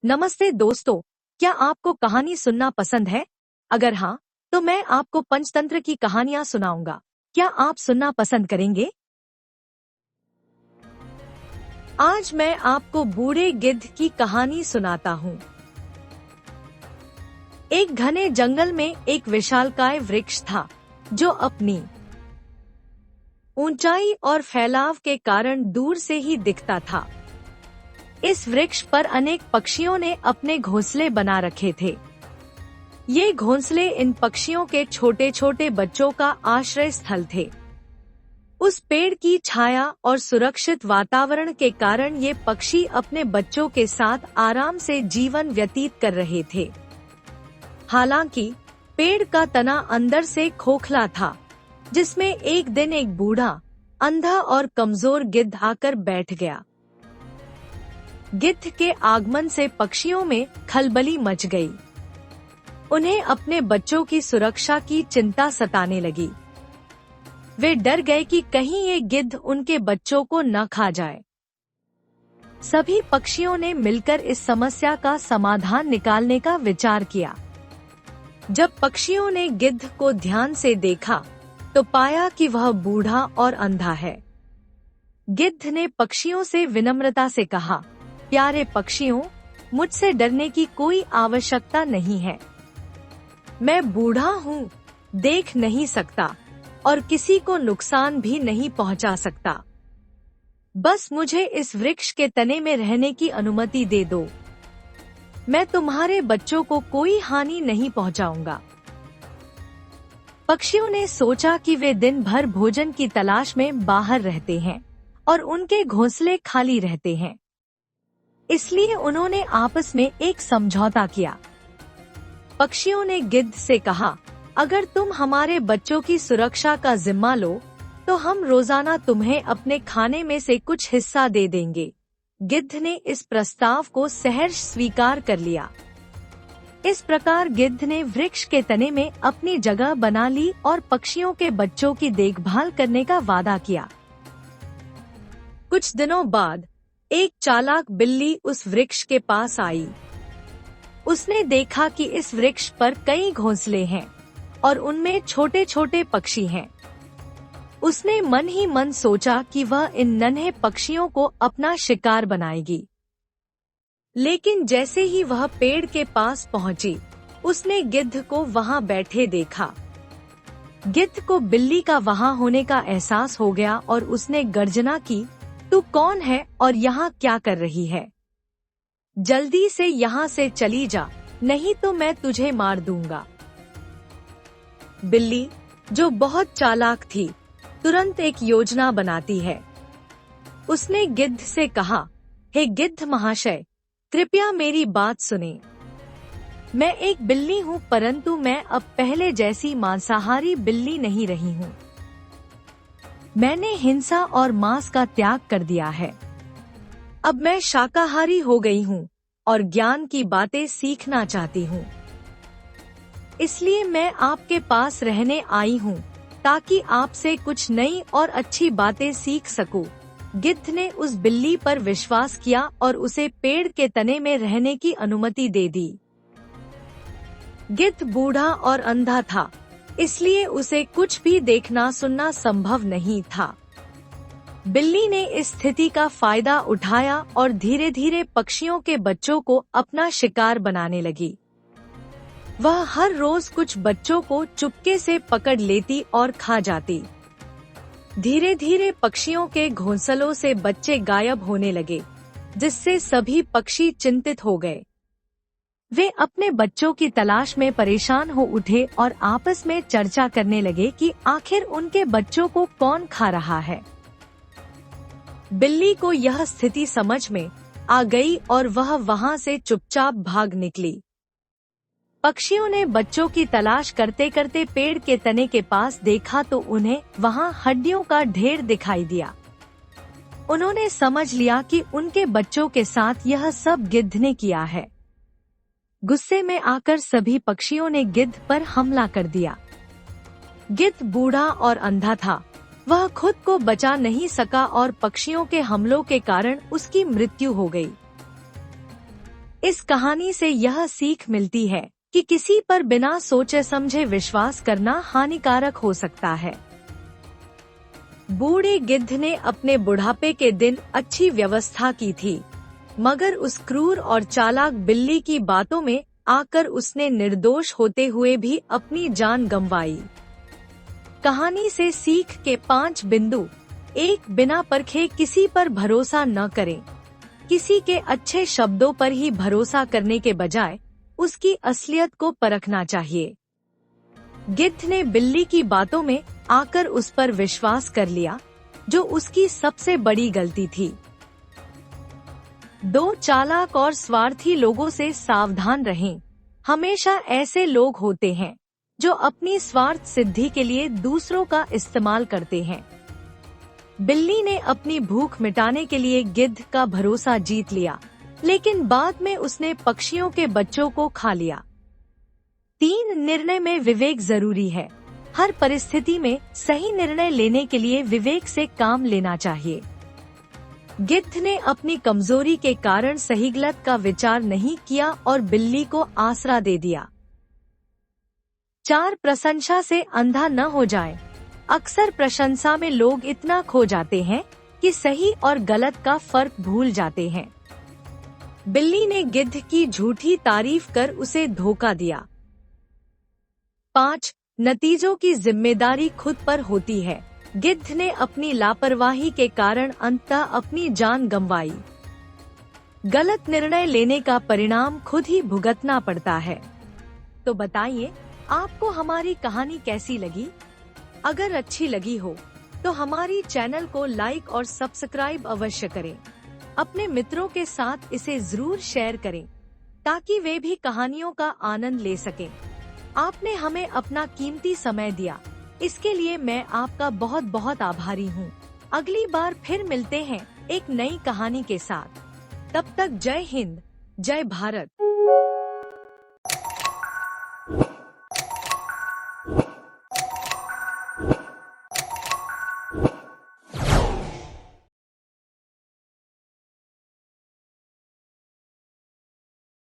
नमस्ते दोस्तों, क्या आपको कहानी सुनना पसंद है? अगर हाँ, तो मैं आपको पंचतंत्र की कहानियाँ सुनाऊंगा। क्या आप सुनना पसंद करेंगे? आज मैं आपको बूढ़े गिद्ध की कहानी सुनाता हूँ। एक घने जंगल में एक विशालकाय वृक्ष था, जो अपनी ऊंचाई और फैलाव के कारण दूर से ही दिखता था। इस वृक्ष पर अनेक पक्षियों ने अपने घोंसले बना रखे थे। ये घोंसले इन पक्षियों के छोटे छोटे बच्चों का आश्रय स्थल थे। उस पेड़ की छाया और सुरक्षित वातावरण के कारण ये पक्षी अपने बच्चों के साथ आराम से जीवन व्यतीत कर रहे थे। हालांकि पेड़ का तना अंदर से खोखला था, जिसमें एक दिन एक बूढ़ा, अंधा और कमजोर गिद्ध आकर बैठ गया। गिद्ध के आगमन से पक्षियों में खलबली मच गई। उन्हें अपने बच्चों की सुरक्षा की चिंता सताने लगी। वे डर गए कि कहीं ये गिद्ध उनके बच्चों को न खा जाए। सभी पक्षियों ने मिलकर इस समस्या का समाधान निकालने का विचार किया। जब पक्षियों ने गिद्ध को ध्यान से देखा, तो पाया कि वह बूढ़ा और अंधा है। गिद्ध ने पक्षियों से विनम्रता से कहा, प्यारे पक्षियों, मुझसे डरने की कोई आवश्यकता नहीं है। मैं बूढ़ा हूँ, देख नहीं सकता और किसी को नुकसान भी नहीं पहुँचा सकता। बस मुझे इस वृक्ष के तने में रहने की अनुमति दे दो। मैं तुम्हारे बच्चों को कोई हानि नहीं पहुँचाऊंगा। पक्षियों ने सोचा कि वे दिन भर भोजन की तलाश में बाहर रहते हैं और उनके घोंसले खाली रहते हैं। इसलिए उन्होंने आपस में एक समझौता किया। पक्षियों ने गिद्ध से कहा, अगर तुम हमारे बच्चों की सुरक्षा का जिम्मा लो, तो हम रोजाना तुम्हें अपने खाने में से कुछ हिस्सा दे देंगे। गिद्ध ने इस प्रस्ताव को सहर्ष स्वीकार कर लिया। इस प्रकार गिद्ध ने वृक्ष के तने में अपनी जगह बना ली और पक्षियों के बच्चों की देखभाल करने का वादा किया। कुछ दिनों बाद एक चालाक बिल्ली उस वृक्ष के पास आई। उसने देखा कि इस वृक्ष पर कई घोंसले हैं और उनमें छोटे छोटे पक्षी हैं। उसने मन ही मन सोचा कि वह इन नन्हे पक्षियों को अपना शिकार बनाएगी। लेकिन जैसे ही वह पेड़ के पास पहुंची, उसने गिद्ध को वहां बैठे देखा। गिद्ध को बिल्ली का वहां होने का एहसास हो गया और उसने गर्जना की, तू कौन है और यहाँ क्या कर रही है? जल्दी से यहाँ से चली जा, नहीं तो मैं तुझे मार दूंगा। बिल्ली, जो बहुत चालाक थी, तुरंत एक योजना बनाती है। उसने गिद्ध से कहा, हे गिद्ध महाशय, कृपया मेरी बात सुने। मैं एक बिल्ली हूँ, परंतु मैं अब पहले जैसी मांसाहारी बिल्ली नहीं रही हूँ। मैंने हिंसा और मांस का त्याग कर दिया है। अब मैं शाकाहारी हो गई हूँ और ज्ञान की बातें सीखना चाहती हूँ। इसलिए मैं आपके पास रहने आई हूँ, ताकि आपसे कुछ नई और अच्छी बातें सीख सकूं। गिद्ध ने उस बिल्ली पर विश्वास किया और उसे पेड़ के तने में रहने की अनुमति दे दी। गिद्ध बूढ़ा और अंधा था, इसलिए उसे कुछ भी देखना सुनना संभव नहीं था। बिल्ली ने इस स्थिति का फायदा उठाया और धीरे धीरे पक्षियों के बच्चों को अपना शिकार बनाने लगी। वह हर रोज कुछ बच्चों को चुपके से पकड़ लेती और खा जाती। धीरे धीरे पक्षियों के घोंसलों से बच्चे गायब होने लगे, जिससे सभी पक्षी चिंतित हो गए। वे अपने बच्चों की तलाश में परेशान हो उठे और आपस में चर्चा करने लगे कि आखिर उनके बच्चों को कौन खा रहा है। बिल्ली को यह स्थिति समझ में आ गई और वह वहां से चुपचाप भाग निकली। पक्षियों ने बच्चों की तलाश करते करते पेड़ के तने के पास देखा तो उन्हें वहां हड्डियों का ढेर दिखाई दिया। उन्होंने समझ लिया कि उनके बच्चों के साथ यह सब गिद्ध ने किया है। गुस्से में आकर सभी पक्षियों ने गिद्ध पर हमला कर दिया। गिद्ध बूढ़ा और अंधा था, वह खुद को बचा नहीं सका और पक्षियों के हमलों के कारण उसकी मृत्यु हो गई। इस कहानी से यह सीख मिलती है कि किसी पर बिना सोचे समझे विश्वास करना हानिकारक हो सकता है। बूढ़े गिद्ध ने अपने बुढ़ापे के दिन अच्छी व्यवस्था की थी, मगर उस क्रूर और चालाक बिल्ली की बातों में आकर उसने निर्दोष होते हुए भी अपनी जान गंवाई। कहानी से सीख के 5 बिंदु। 1. बिना परखे किसी पर भरोसा न करें। किसी के अच्छे शब्दों पर ही भरोसा करने के बजाय उसकी असलियत को परखना चाहिए। गिद्ध ने बिल्ली की बातों में आकर उस पर विश्वास कर लिया, जो उसकी सबसे बड़ी गलती थी। 2. चालाक और स्वार्थी लोगों से सावधान रहें। हमेशा ऐसे लोग होते हैं जो अपनी स्वार्थ सिद्धि के लिए दूसरों का इस्तेमाल करते हैं। बिल्ली ने अपनी भूख मिटाने के लिए गिद्ध का भरोसा जीत लिया, लेकिन बाद में उसने पक्षियों के बच्चों को खा लिया। 3. निर्णय में विवेक जरूरी है। हर परिस्थिति में सही निर्णय लेने के लिए विवेक से काम लेना चाहिए। गिद्ध ने अपनी कमजोरी के कारण सही गलत का विचार नहीं किया और बिल्ली को आसरा दे दिया। 4. प्रशंसा से अंधा न हो जाए। अक्सर प्रशंसा में लोग इतना खो जाते हैं कि सही और गलत का फर्क भूल जाते हैं। बिल्ली ने गिद्ध की झूठी तारीफ कर उसे धोखा दिया। 5. नतीजों की जिम्मेदारी खुद पर होती है। गिद्ध ने अपनी लापरवाही के कारण अंततः अपनी जान गंवाई। गलत निर्णय लेने का परिणाम खुद ही भुगतना पड़ता है। तो बताइए, आपको हमारी कहानी कैसी लगी? अगर अच्छी लगी हो तो हमारी चैनल को लाइक और सब्सक्राइब अवश्य करें। अपने मित्रों के साथ इसे जरूर शेयर करें ताकि वे भी कहानियों का आनंद ले सकें। आपने हमें अपना कीमती समय दिया, इसके लिए मैं आपका बहुत बहुत आभारी हूँ। अगली बार फिर मिलते हैं एक नई कहानी के साथ। तब तक जय हिंद, जय भारत।